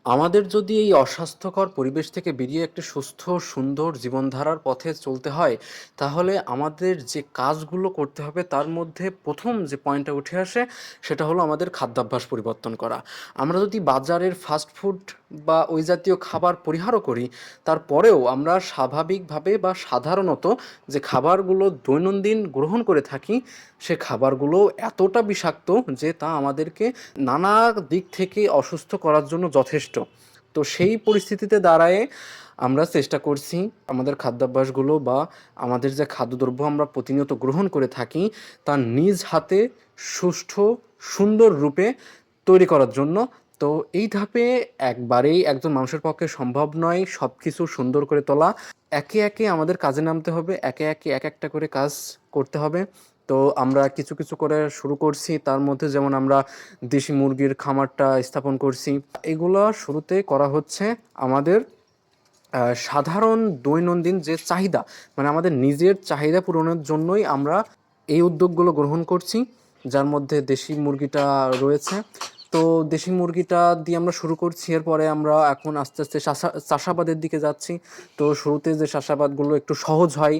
আমাদের যদি এই অস্বাস্থ্যকর পরিবেশ থেকে বেরিয়ে একটা সুস্থ সুন্দর জীবনধারার পথে চলতে হয়, তাহলে আমাদের যে কাজগুলো করতে হবে তার মধ্যে প্রথম যে পয়েন্টটা উঠে আসে সেটা হলো আমাদের খাদ্যাভ্যাস পরিবর্তন করা। আমরা যদি বাজারের ফাস্ট ফুড বা ওই জাতীয় খাবার পরিহারও করি, তারপরেও আমরা স্বাভাবিকভাবে বা সাধারণত যে খাবারগুলো দৈনন্দিন গ্রহণ করে থাকি, সে খাবারগুলো এতটা বিষাক্ত যে তা আমাদেরকে নানা দিক থেকে অসুস্থ করার জন্য যথেষ্ট। তো সেই পরিস্থিতিতে দাঁড়ায়ে আমরা চেষ্টা করছি আমাদের খাদ্যাভ্যাসগুলো বা আমাদের যে খাদ্যদ্রব্য আমরা প্রতিনিয়ত গ্রহণ করে থাকি তা নিজ হাতে সুষ্ঠু সুন্দর রূপে তৈরি করার জন্য। তো এই ধাপে একবারেই একজন মানুষের পক্ষে সম্ভব নয় সব কিছু সুন্দর করে তোলা। একে একে আমাদের কাজে নামতে হবে, একে একে এক একটা করে কাজ করতে হবে। তো আমরা কিছু কিছু করে শুরু করছি, তার মধ্যে যেমন আমরা দেশি মুরগির খামারটা স্থাপন করছি। এগুলো শুরুতে করা হচ্ছে আমাদের সাধারণ দৈনন্দিন যে চাহিদা, মানে আমাদের নিজের চাহিদা পূরণের জন্যই আমরা এই উদ্যোগগুলো গ্রহণ করছি, যার মধ্যে দেশি মুরগিটা রয়েছে। তো দেশি মুরগিটা দিয়ে আমরা শুরু করছি, এরপরে আমরা এখন আস্তে আস্তে চাষাবাদের দিকে যাচ্ছি। তো শুরুতে যে চাষাবাদগুলো একটু সহজ হয়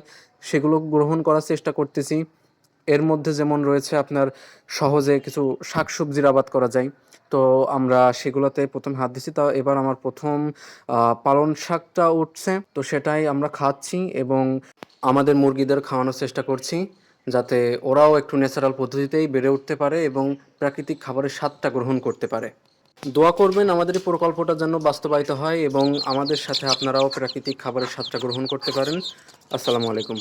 সেগুলো গ্রহণ করার চেষ্টা করতেছি। এর মধ্যে যেমন রয়েছে আপনার সহজে কিছু শাকসবজির আবাদ করা যায়। তো আমরা সেগুলোতে প্রথম হাত দিছি। তা এবার আমার প্রথম পালং শাকটা উঠছে, তো সেটাই আমরা খাচ্ছি এবং আমাদের মুরগিদের খাওয়ানোর চেষ্টা করছি, যাতে ওরাও একটু ন্যাচারাল পদ্ধতিতেই বেড়ে উঠতে পারে এবং প্রাকৃতিক খাবারের স্বাদটা গ্রহণ করতে পারে। দোয়া করবেন আমাদের এই প্রকল্পটা যেন বাস্তবায়িত হয় এবং আমাদের সাথে আপনারাও প্রাকৃতিক খাবারের স্বাদটা গ্রহণ করতে পারেন। আসসালামু আলাইকুম।